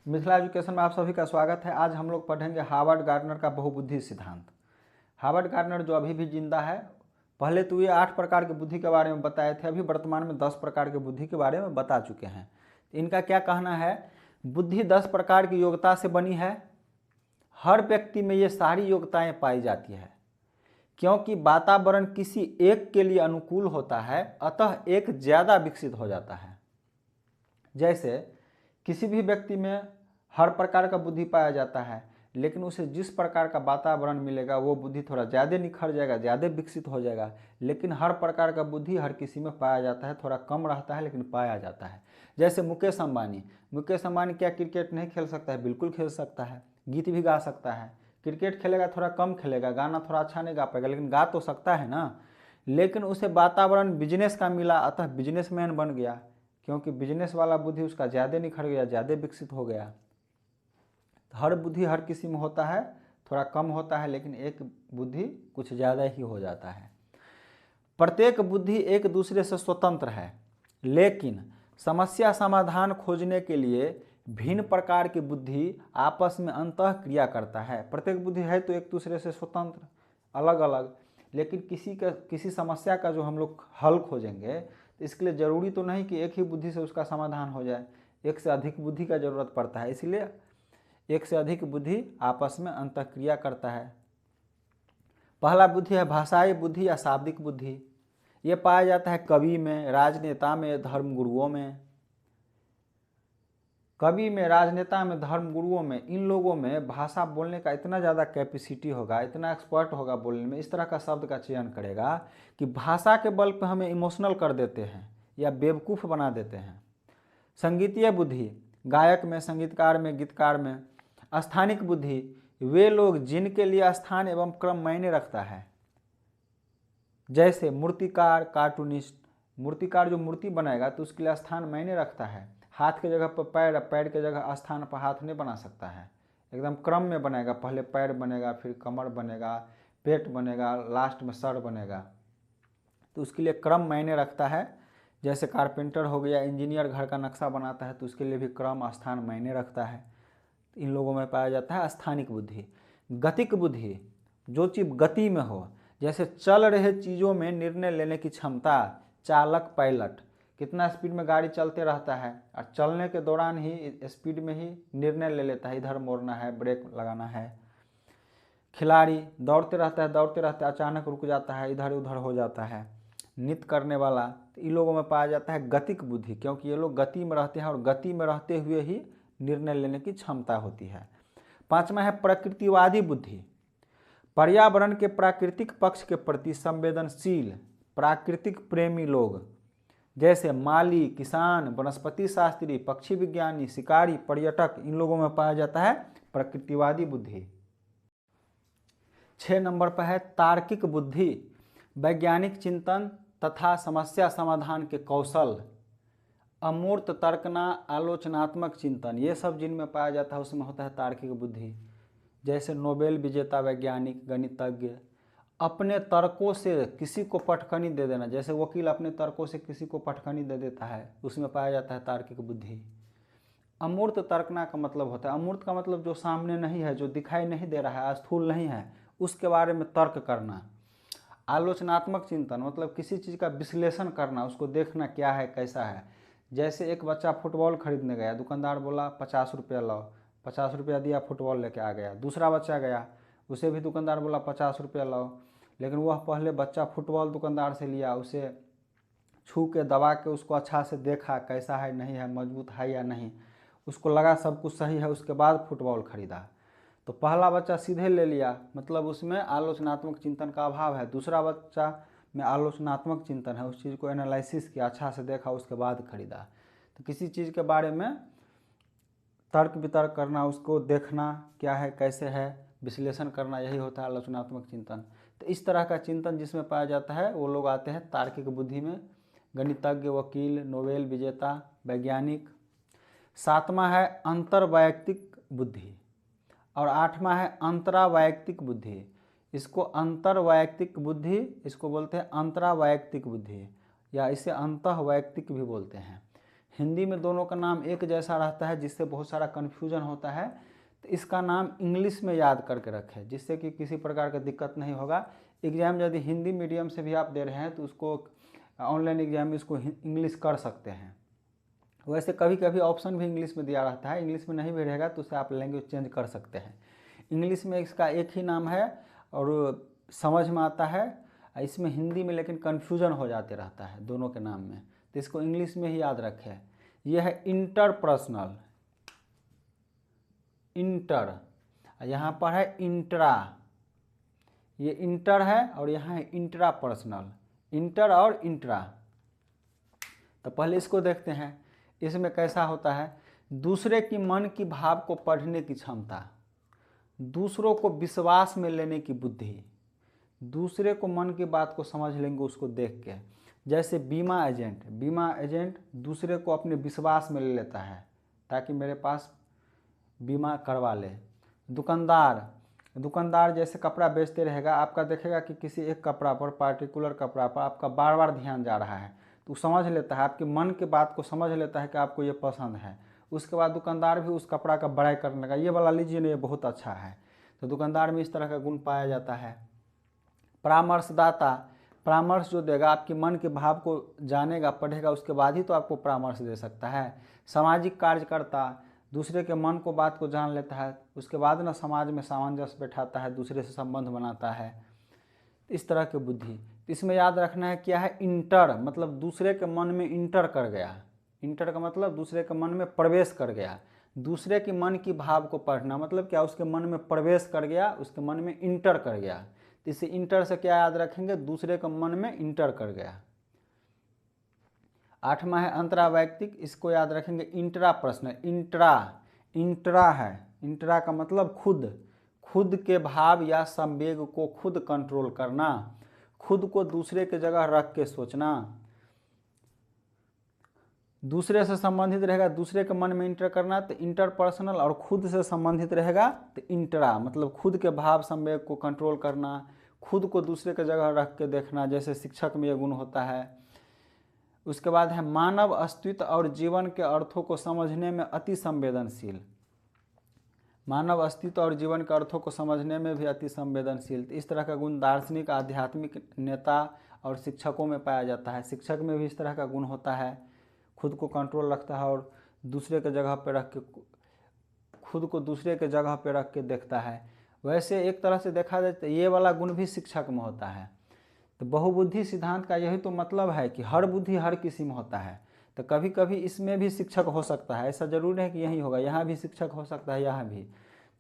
Mithila education में आप सभी का स्वागत है। आज हम लोग पढ़ेंगे हार्वर्ड गार्डनर का बहुबुद्धि सिद्धांत। हार्वर्ड गार्डनर जो अभी भी जिंदा है, पहले तो ये 8 प्रकार की बुद्धि के बारे में बताए थे, अभी वर्तमान में 10 प्रकार की बुद्धि के बारे में बता चुके हैं। इनका क्या कहना है, बुद्धि 10 प्रकार की योग्यता से बनी है। हर व्यक्ति में ये सारी योग्यताएं पाई जाती है, क्योंकि वातावरण किसी एक के लिए अनुकूल होता है, अतः एक ज़्यादा विकसित हो जाता है। जैसे किसी भी व्यक्ति में हर प्रकार का बुद्धि पाया जाता है, लेकिन उसे जिस प्रकार का वातावरण मिलेगा वो बुद्धि थोड़ा ज़्यादा निखर जाएगा, ज़्यादा विकसित हो जाएगा। लेकिन हर प्रकार का बुद्धि हर किसी में पाया जाता है, थोड़ा कम रहता है लेकिन पाया जाता है। जैसे मुकेश अंबानी क्या क्रिकेट नहीं खेल सकता है? बिल्कुल खेल सकता है, गीत भी गा सकता है। क्रिकेट खेलेगा थोड़ा कम खेलेगा, गाना थोड़ा अच्छा नहीं गा पाएगा, लेकिन गा तो सकता है ना। लेकिन उसे वातावरण बिजनेस का मिला, अतः बिजनेसमैन बन गया, क्योंकि बिजनेस वाला बुद्धि उसका ज़्यादा निखर गया, ज़्यादा विकसित हो गया। हर बुद्धि हर किसी में होता है, थोड़ा कम होता है, लेकिन एक बुद्धि कुछ ज़्यादा ही हो जाता है। प्रत्येक बुद्धि एक दूसरे से स्वतंत्र है, लेकिन समस्या समाधान खोजने के लिए भिन्न प्रकार की बुद्धि आपस में अंतः क्रिया करता है। प्रत्येक बुद्धि है तो एक दूसरे से स्वतंत्र, अलग अलग, लेकिन किसी समस्या का जो हम लोग हल खोजेंगे तो इसके लिए ज़रूरी तो नहीं कि एक ही बुद्धि से उसका समाधान हो जाए, एक से अधिक बुद्धि का ज़रूरत पड़ता है। इसलिए एक से अधिक बुद्धि आपस में अंतःक्रिया करता है। पहला बुद्धि है भाषाई बुद्धि या शाब्दिक बुद्धि। ये पाया जाता है कवि में, राजनेता में, धर्मगुरुओं में। कवि में, राजनेता में, धर्मगुरुओं में, इन लोगों में भाषा बोलने का इतना ज़्यादा कैपेसिटी होगा, इतना एक्सपर्ट होगा बोलने में, इस तरह का शब्द का चयन करेगा कि भाषा के बल पर हमें इमोशनल कर देते हैं या बेवकूफ़ बना देते हैं। संगीतीय बुद्धि, गायक में, संगीतकार में, गीतकार में। स्थानिक बुद्धि, वे लोग जिनके लिए स्थान एवं क्रम मायने रखता है। जैसे मूर्तिकार, कार्टूनिस्ट। मूर्तिकार जो मूर्ति बनाएगा तो उसके लिए स्थान मायने रखता है। हाथ के जगह पर पैर, पैर के जगह स्थान पर हाथ नहीं बना सकता है, एकदम क्रम में बनेगा। पहले पैर बनेगा, फिर कमर बनेगा, पेट बनेगा, लास्ट में सर बनेगा, तो उसके लिए क्रम मायने रखता है। जैसे कारपेंटर हो गया, इंजीनियर घर का नक्शा बनाता है तो उसके लिए भी क्रम स्थान मायने रखता है। इन लोगों में पाया जाता है स्थानिक बुद्धि। गतिक बुद्धि, जो चीज़ गति में हो, जैसे चल रहे चीज़ों में निर्णय लेने की क्षमता। चालक, पायलट कितना स्पीड में गाड़ी चलते रहता है और चलने के दौरान ही स्पीड में ही निर्णय ले लेता है, इधर मोड़ना है, ब्रेक लगाना है। खिलाड़ी दौड़ते रहता है, दौड़ते रहता है, अचानक रुक जाता है, इधर उधर हो जाता है। नृत्य करने वाला, तो इन लोगों में पाया जाता है गतिक बुद्धि, क्योंकि ये लोग गति में रहते हैं और गति में रहते हुए ही निर्णय लेने की क्षमता होती है। पांचवा है प्रकृतिवादी बुद्धि। पर्यावरण के प्राकृतिक पक्ष के प्रति संवेदनशील, प्राकृतिक प्रेमी लोग, जैसे माली, किसान, वनस्पति शास्त्री, पक्षी विज्ञानी, शिकारी, पर्यटक, इन लोगों में पाया जाता है प्रकृतिवादी बुद्धि। 6 नंबर पर है तार्किक बुद्धि। वैज्ञानिक चिंतन तथा समस्या समाधान के कौशल, अमूर्त तर्कना, आलोचनात्मक चिंतन, ये सब जिनमें पाया जाता है उसमें होता है तार्किक बुद्धि। जैसे नोबेल विजेता वैज्ञानिक, गणितज्ञ, अपने तर्कों से किसी को पटखनी दे देना, जैसे वकील अपने तर्कों से किसी को पटखनी दे देता है, उसमें पाया जाता है तार्किक बुद्धि। अमूर्त तर्कना का मतलब होता है, अमूर्त का मतलब जो सामने नहीं है, जो दिखाई नहीं दे रहा है, स्थूल नहीं है, उसके बारे में तर्क करना। आलोचनात्मक चिंतन मतलब किसी चीज़ का विश्लेषण करना, उसको देखना क्या है, कैसा है। जैसे एक बच्चा फुटबॉल खरीदने गया, दुकानदार बोला 50 रुपया लाओ, 50 रुपया दिया, फुटबॉल लेके आ गया। दूसरा बच्चा गया, उसे भी दुकानदार बोला 50 रुपया लाओ, लेकिन वह पहले बच्चा फुटबॉल दुकानदार से लिया, उसे छू के दबा के उसको अच्छा से देखा कैसा है, नहीं है, मजबूत है या नहीं, उसको लगा सब कुछ सही है, उसके बाद फुटबॉल खरीदा। तो पहला बच्चा सीधे ले लिया, मतलब उसमें आलोचनात्मक चिंतन का अभाव है। दूसरा बच्चा में आलोचनात्मक चिंतन है, उस चीज़ को एनालिसिस किया, अच्छा से देखा, उसके बाद खरीदा। तो किसी चीज़ के बारे में तर्क वितर्क करना, उसको देखना क्या है, कैसे है, विश्लेषण करना, यही होता है आलोचनात्मक चिंतन। तो इस तरह का चिंतन जिसमें पाया जाता है वो लोग आते हैं तार्किक बुद्धि में। गणितज्ञ, वकील, नोबेल विजेता, वैज्ञानिक। 7वां है अंतर्वैयक्तिक बुद्धि और 8वां है अंतरावैयक्तिक बुद्धि। इसको अंतर्वैयक्तिक बुद्धि, इसको बोलते हैं अंतरावैयक्तिक बुद्धि, या इसे अंतःवैयक्तिक भी बोलते हैं। हिंदी में दोनों का नाम एक जैसा रहता है, जिससे बहुत सारा कन्फ्यूजन होता है। तो इसका नाम इंग्लिश में याद करके रखें, जिससे कि किसी प्रकार का दिक्कत नहीं होगा। एग्ज़ाम यदि हिंदी मीडियम से भी आप दे रहे हैं तो उसको ऑनलाइन एग्ज़ाम में इसको इंग्लिश कर सकते हैं। वैसे कभी कभी ऑप्शन भी इंग्लिश में दिया रहता है, इंग्लिश में नहीं भी रहेगा तो उससे आप लैंग्वेज चेंज कर सकते हैं। इंग्लिश में इसका एक ही नाम है और समझ में आता है, इसमें हिंदी में लेकिन कन्फ्यूजन हो जाते रहता है दोनों के नाम में, तो इसको इंग्लिश में ही याद रखें। यह है इंटरपर्सनल, इंटर, यहाँ पर है इंट्रा, ये इंटर है और यहाँ है इंट्रा पर्सनल, इंटर और इंट्रा। तो पहले इसको देखते हैं, इसमें कैसा होता है। दूसरे की मन की भाव को पढ़ने की क्षमता, दूसरों को विश्वास में लेने की बुद्धि, दूसरे को मन की बात को समझ लेंगे उसको देख के। जैसे बीमा एजेंट, बीमा एजेंट दूसरे को अपने विश्वास में ले लेता है ताकि मेरे पास बीमा करवा ले। दुकानदार, दुकानदार जैसे कपड़ा बेचते रहेगा, आपका देखेगा कि किसी एक कपड़ा पर, पार्टिकुलर कपड़ा पर आपका बार बार ध्यान जा रहा है, तो समझ लेता है, आपके मन की बात को समझ लेता है कि आपको ये पसंद है। उसके बाद दुकानदार भी उस कपड़ा का बड़ाई करने लगा, ये वाला लीजिए ना, ये बहुत अच्छा है। तो दुकानदार में इस तरह का गुण पाया जाता है। परामर्शदाता, परामर्श जो देगा आपके मन के भाव को जानेगा, पढ़ेगा, उसके बाद ही तो आपको परामर्श दे सकता है। सामाजिक कार्यकर्ता, दूसरे के मन को, बात को जान लेता है, उसके बाद ना समाज में सामंजस्य बैठाता है, दूसरे से संबंध बनाता है। इस तरह की बुद्धि। इसमें याद रखना है क्या है, इंटर मतलब दूसरे के मन में इंटर कर गया। इंटर का मतलब दूसरे के मन में प्रवेश कर गया। दूसरे के मन की भाव को पढ़ना मतलब क्या, उसके मन में प्रवेश कर गया, उसके मन में इंटर कर गया। तो इसे इंटर से क्या याद रखेंगे, दूसरे के मन में इंटर कर गया। 8वां है अंतरावैयक्तिक, इसको याद रखेंगे इंट्रा पर्सनल। इंट्रा, इंट्रा है, इंट्रा का मतलब खुद, खुद के भाव या संवेग को खुद कंट्रोल करना, खुद को दूसरे के जगह रख के सोचना। दूसरे से संबंधित रहेगा, दूसरे के मन में इंटर करना, तो इंटरपर्सनल। और खुद से संबंधित रहेगा तो इंट्रा मतलब खुद के भाव संवेग को कंट्रोल करना, खुद को दूसरे के जगह रख के देखना, जैसे शिक्षक में यह गुण होता है। उसके बाद है मानव अस्तित्व और जीवन के अर्थों को समझने में अति संवेदनशील, मानव अस्तित्व और जीवन के अर्थों को समझने में भी अति संवेदनशील। इस तरह का गुण दार्शनिक, आध्यात्मिक नेता और शिक्षकों में पाया जाता है। शिक्षक में भी इस तरह का गुण होता है, खुद को कंट्रोल रखता है और दूसरे के जगह पे रख के, खुद को दूसरे के जगह पे रख के देखता है। वैसे एक तरह से देखा जाए तो ये वाला गुण भी शिक्षक में होता है। तो बहुबुद्धि सिद्धांत का यही तो मतलब है कि हर बुद्धि हर किसी में होता है। तो कभी कभी इसमें भी शिक्षक हो सकता है, ऐसा जरूर है कि यही होगा, यहाँ भी शिक्षक हो सकता है, यहाँ भी।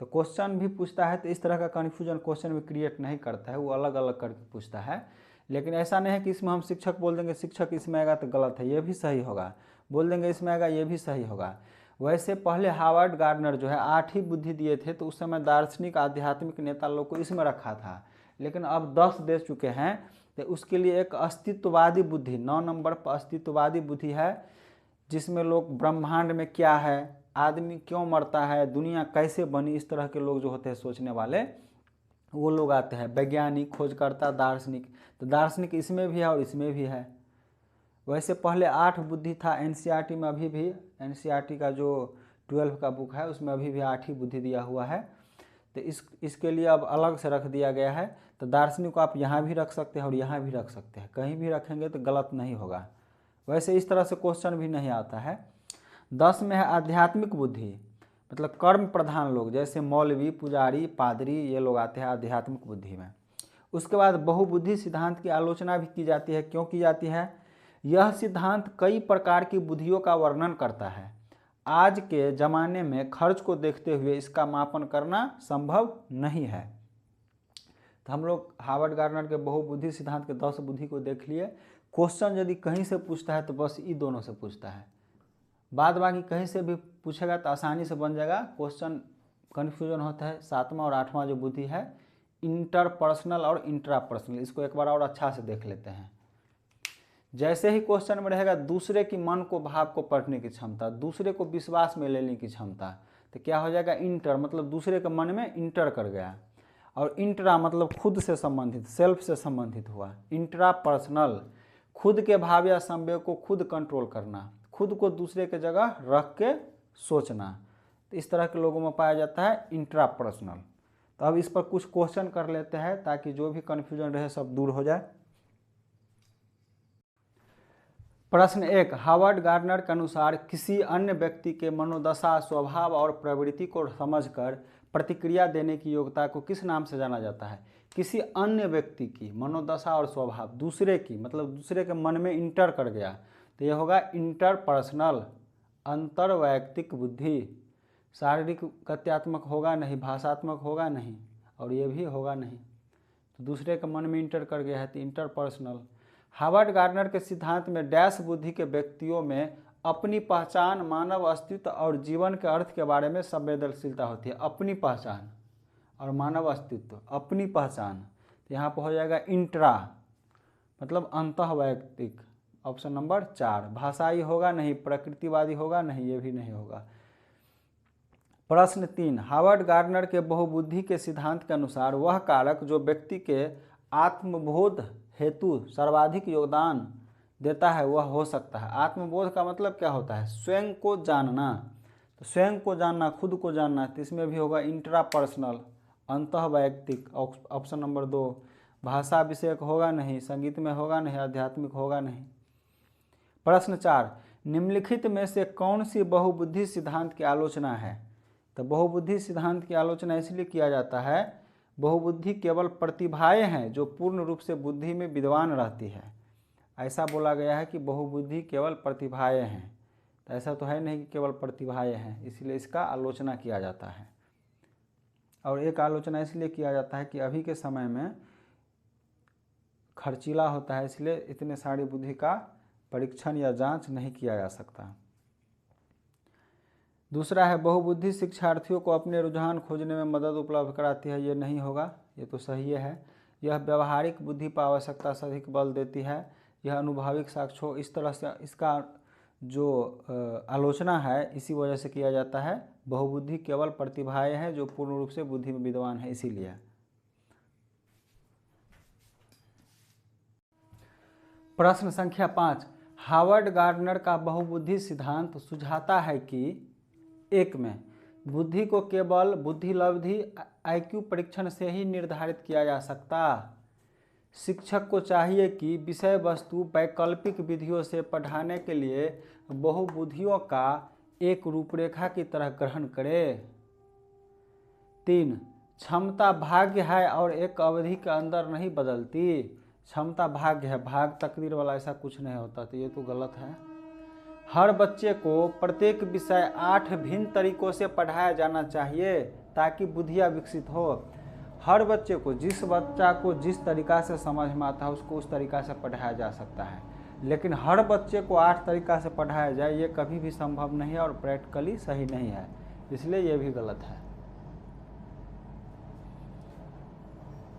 तो क्वेश्चन भी पूछता है तो इस तरह का कन्फ्यूजन क्वेश्चन में क्रिएट नहीं करता है, वो अलग अलग करके पूछता है। लेकिन ऐसा नहीं है कि इसमें हम शिक्षक बोल देंगे शिक्षक इसमें आएगा तो गलत है, ये भी सही होगा, बोल देंगे इसमें आएगा ये भी सही होगा। वैसे पहले हार्वर्ड गार्डनर जो है 8 ही बुद्धि दिए थे, तो उस समय दार्शनिक आध्यात्मिक नेता लोग को इसमें रखा था, लेकिन अब 10 दे चुके हैं। तो उसके लिए एक अस्तित्ववादी बुद्धि, 9 नंबर पर अस्तित्ववादी बुद्धि है, जिसमें लोग ब्रह्मांड में क्या है, आदमी क्यों मरता है, दुनिया कैसे बनी, इस तरह के लोग जो होते हैं सोचने वाले, वो लोग आते हैं। वैज्ञानिक, खोजकर्ता, दार्शनिक, तो दार्शनिक इसमें भी है और इसमें भी है। वैसे पहले 8 बुद्धि था, एनसीईआरटी में अभी भी, एनसीईआरटी का जो 12 का बुक है उसमें अभी भी 8 ही बुद्धि दिया हुआ है। तो इसके लिए अब अलग से रख दिया गया है। तो दार्शनिक को आप यहाँ भी रख सकते हैं और यहाँ भी रख सकते हैं, कहीं भी रखेंगे तो गलत नहीं होगा। वैसे इस तरह से क्वेश्चन भी नहीं आता है। 10 में है आध्यात्मिक बुद्धि, मतलब कर्म प्रधान लोग, जैसे मौलवी, पुजारी, पादरी, ये लोग आते हैं आध्यात्मिक बुद्धि में। उसके बाद बहुबुद्धि सिद्धांत की आलोचना भी की जाती है। क्यों की जाती है? यह सिद्धांत कई प्रकार की बुद्धियों का वर्णन करता है। आज के ज़माने में खर्च को देखते हुए इसका मापन करना संभव नहीं है। तो हम लोग हार्वर्ड गार्डनर के बहुबुद्धि सिद्धांत के 10 बुद्धि को देख लिए। क्वेश्चन यदि कहीं से पूछता है तो बस ये दोनों से पूछता है, बाद बाकी कहीं से भी पूछेगा तो आसानी से बन जाएगा। क्वेश्चन कन्फ्यूजन होता है 7वां और 8वां जो बुद्धि है, इंटरपर्सनल और इंट्रापर्सनल, इसको एक बार और अच्छा से देख लेते हैं। जैसे ही क्वेश्चन में रहेगा दूसरे की मन को, भाव को पढ़ने की क्षमता, दूसरे को विश्वास में लेने की क्षमता, तो क्या हो जाएगा, इंटर मतलब दूसरे के मन में इंटर कर गया। और इंट्रा मतलब खुद से संबंधित, सेल्फ से संबंधित हुआ। इंट्रा पर्सनल खुद के भाव या संवेग को खुद कंट्रोल करना, खुद को दूसरे के जगह रख के सोचना। तो इस तरह के लोगों में पाया जाता है इंट्रापर्सनल। तो अब इस पर कुछ क्वेश्चन कर लेते हैं ताकि जो भी कन्फ्यूजन रहे सब दूर हो जाए। प्रश्न 1, हावर्ड गार्डनर के अनुसार किसी अन्य व्यक्ति के मनोदशा, स्वभाव और प्रवृत्ति को समझकर प्रतिक्रिया देने की योग्यता को किस नाम से जाना जाता है? किसी अन्य व्यक्ति की मनोदशा और स्वभाव, दूसरे की मतलब दूसरे के मन में इंटर कर गया, तो यह होगा इंटरपर्सनल, अंतर्वैयक्तिक बुद्धि। शारीरिक गत्यात्मक होगा नहीं, भाषात्मक होगा नहीं, और ये भी होगा नहीं। तो दूसरे के मन में इंटर कर गया है तो इंटरपर्सनल। हावर्ड गार्डनर के सिद्धांत में डैश बुद्धि के व्यक्तियों में अपनी पहचान, मानव अस्तित्व और जीवन के अर्थ के बारे में संवेदनशीलता होती है। अपनी पहचान और मानव अस्तित्व, अपनी पहचान, तो यहाँ पर हो जाएगा इंट्रा मतलब अंतःवैयक्तिक, ऑप्शन नंबर 4। भाषाई होगा नहीं, प्रकृतिवादी होगा नहीं, ये भी नहीं होगा। प्रश्न 3, हावर्ड गार्डनर के बहुबुद्धि के सिद्धांत के अनुसार वह कारक जो व्यक्ति के आत्मबोध हेतु सर्वाधिक योगदान देता है वह हो सकता है। आत्मबोध का मतलब क्या होता है? स्वयं को जानना। तो स्वयं को जानना, खुद को जानना, तो इसमें भी होगा इंट्रापर्सनल, अंतःवैयक्तिक, ऑप्शन नंबर 2। भाषा विषयक होगा नहीं, संगीत में होगा नहीं, आध्यात्मिक होगा नहीं। प्रश्न 4, निम्नलिखित में से कौन सी बहुबुद्धि सिद्धांत की आलोचना है? तो बहुबुद्धि सिद्धांत की आलोचना इसलिए किया जाता है, बहुबुद्धि केवल प्रतिभाएं हैं जो पूर्ण रूप से बुद्धि में विद्वान रहती है। ऐसा बोला गया है कि बहुबुद्धि केवल प्रतिभाएं हैं, तो ऐसा तो है नहीं कि केवल प्रतिभाएं हैं, इसलिए इसका आलोचना किया जाता है। और एक आलोचना इसलिए किया जाता है कि अभी के समय में खर्चीला होता है, इसलिए इतने सारी बुद्धि का परीक्षण या जांच नहीं किया जा सकता। दूसरा है, बहुबुद्धि शिक्षार्थियों को अपने रुझान खोजने में मदद उपलब्ध कराती है, ये नहीं होगा, ये तो सही है। यह व्यवहारिक बुद्धि पर आवश्यकता से अधिक बल देती है, यह अनुभविक साक्ष्यों, इस तरह से इसका जो आलोचना है इसी वजह से किया जाता है। बहुबुद्धि केवल प्रतिभाएं हैं जो पूर्ण रूप से बुद्धि में विद्वान है, इसीलिए। प्रश्न संख्या 5, हावर्ड गार्डनर का बहुबुद्धि सिद्धांत सुझाता है कि 1 में बुद्धि को केवल बुद्धिलब्धि IQ परीक्षण से ही निर्धारित किया जा सकता। शिक्षक को चाहिए कि विषय वस्तु वैकल्पिक विधियों से पढ़ाने के लिए बहुबुद्धियों का एक रूपरेखा की तरह ग्रहण करे। 3, क्षमता भाग्य है और एक अवधि के अंदर नहीं बदलती। क्षमता भाग्य है, भाग तकदीर वाला ऐसा कुछ नहीं होता, तो ये तो गलत है। हर बच्चे को प्रत्येक विषय 8 भिन्न तरीकों से पढ़ाया जाना चाहिए ताकि बुद्धियाँ विकसित हो। हर बच्चे को, जिस बच्चा को जिस तरीक़ा से समझ में आता है उसको उस तरीक़ा से पढ़ाया जा सकता है, लेकिन हर बच्चे को 8 तरीक़ा से पढ़ाया जाए ये कभी भी संभव नहीं है और प्रैक्टिकली सही नहीं है, इसलिए ये भी गलत है।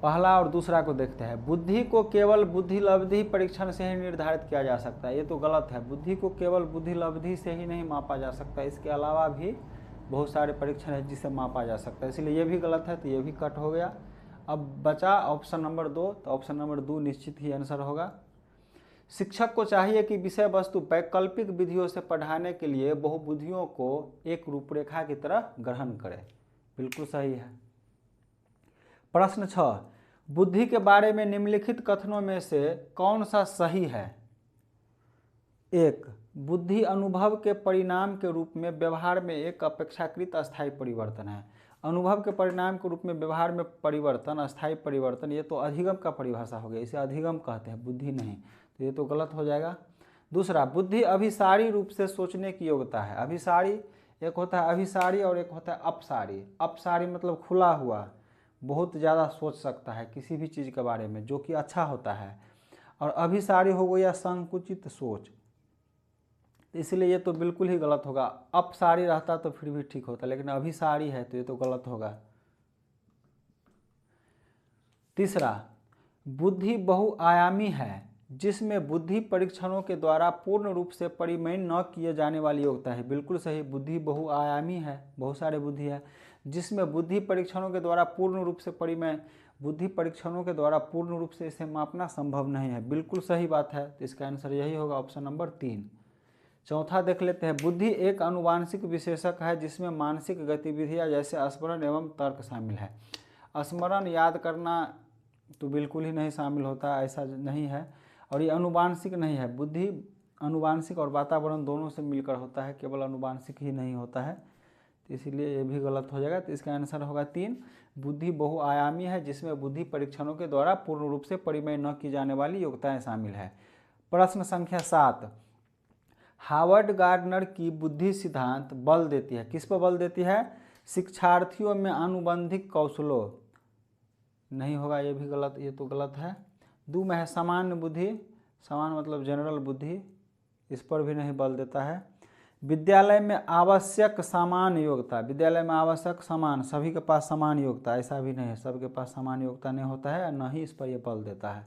पहला और दूसरा को देखते हैं। बुद्धि को केवल बुद्धिलब्धि परीक्षण से ही निर्धारित किया जा सकता है, ये तो गलत है। बुद्धि को केवल बुद्धिलब्धि से ही नहीं मापा जा सकता, इसके अलावा भी बहुत सारे परीक्षण है जिसे मापा जा सकता है, इसलिए ये भी गलत है, तो ये भी कट हो गया। अब बचा ऑप्शन नंबर 2, तो ऑप्शन नंबर 2 निश्चित ही आंसर होगा। शिक्षक को चाहिए कि विषय वस्तु वैकल्पिक विधियों से पढ़ाने के लिए बहुबुद्धियों को एक रूपरेखा की तरह ग्रहण करे, बिल्कुल सही है। प्रश्न 6, बुद्धि के बारे में निम्नलिखित कथनों में से कौन सा सही है? 1, बुद्धि अनुभव के परिणाम के रूप में व्यवहार में एक अपेक्षाकृत अस्थायी परिवर्तन है। अनुभव के परिणाम के रूप में व्यवहार में परिवर्तन, अस्थायी परिवर्तन, ये तो अधिगम का परिभाषा हो गया, इसे अधिगम कहते हैं, बुद्धि नहीं, तो ये तो गलत हो जाएगा। दूसरा, बुद्धि अभिसारी रूप से सोचने की योग्यता है। अभिसारी, एक होता है अभिसारी और एक होता है अपसारी। अपसारी मतलब खुला हुआ, बहुत ज़्यादा सोच सकता है किसी भी चीज़ के बारे में, जो कि अच्छा होता है। और अभिसारी हो गया संकुचित सोच, इसलिए ये तो बिल्कुल ही गलत होगा। अपसारी रहता तो फिर भी ठीक होता, लेकिन अभिसारी है तो ये तो गलत होगा। तीसरा, बुद्धि बहुआयामी है जिसमें बुद्धि परीक्षणों के द्वारा पूर्ण रूप से परिमेय न किए जाने वाली योग्यता है। बिल्कुल सही, बुद्धि बहुआयामी है, बहुत सारे बुद्धि है जिसमें बुद्धि परीक्षणों के द्वारा पूर्ण रूप से परिमेय, बुद्धि परीक्षणों के द्वारा पूर्ण रूप से इसे मापना संभव नहीं है, बिल्कुल सही बात है। तो इसका आंसर यही होगा, ऑप्शन नंबर 3। चौथा देख लेते हैं, बुद्धि एक अनुवांशिक विशेषक है जिसमें मानसिक गतिविधियाँ जैसे स्मरण एवं तर्क शामिल है। स्मरण याद करना तो बिल्कुल ही नहीं शामिल होता, ऐसा नहीं है। और ये अनुवांशिक नहीं है, बुद्धि अनुवांशिक और वातावरण दोनों से मिलकर होता है, केवल अनुवांशिक ही नहीं होता है, तो इसीलिए ये भी गलत हो जाएगा। तो इसका आंसर होगा 3, बुद्धि बहुआयामी है जिसमें बुद्धि परीक्षणों के द्वारा पूर्ण रूप से परिमेय न की जाने वाली योग्यताएं शामिल है। प्रश्न संख्या 7, हार्वर्ड गार्डनर की बुद्धि सिद्धांत बल देती है, किस पर बल देती है? शिक्षार्थियों में अनुबंधिक कौशलों, नहीं होगा, ये भी गलत, ये तो गलत है। 2 में है सामान्य बुद्धि, सामान्य मतलब जनरल बुद्धि, इस पर भी नहीं बल देता है। विद्यालय में आवश्यक समान योग्यता, विद्यालय में आवश्यक समान, सभी के पास समान योग्यता, ऐसा भी नहीं है, सबके पास समान योग्यता नहीं होता है, न ही इस पर यह बल देता है।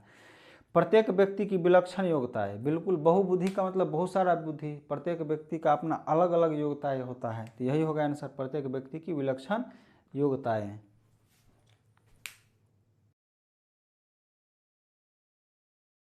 प्रत्येक व्यक्ति की विलक्षण योग्यता है, बिल्कुल, बहुबुद्धि का मतलब बहुत सारा बुद्धि, प्रत्येक व्यक्ति का अपना अलग अलग योग्यताएं होता है, तो यही होगा आंसर, प्रत्येक व्यक्ति की विलक्षण योग्यताएं।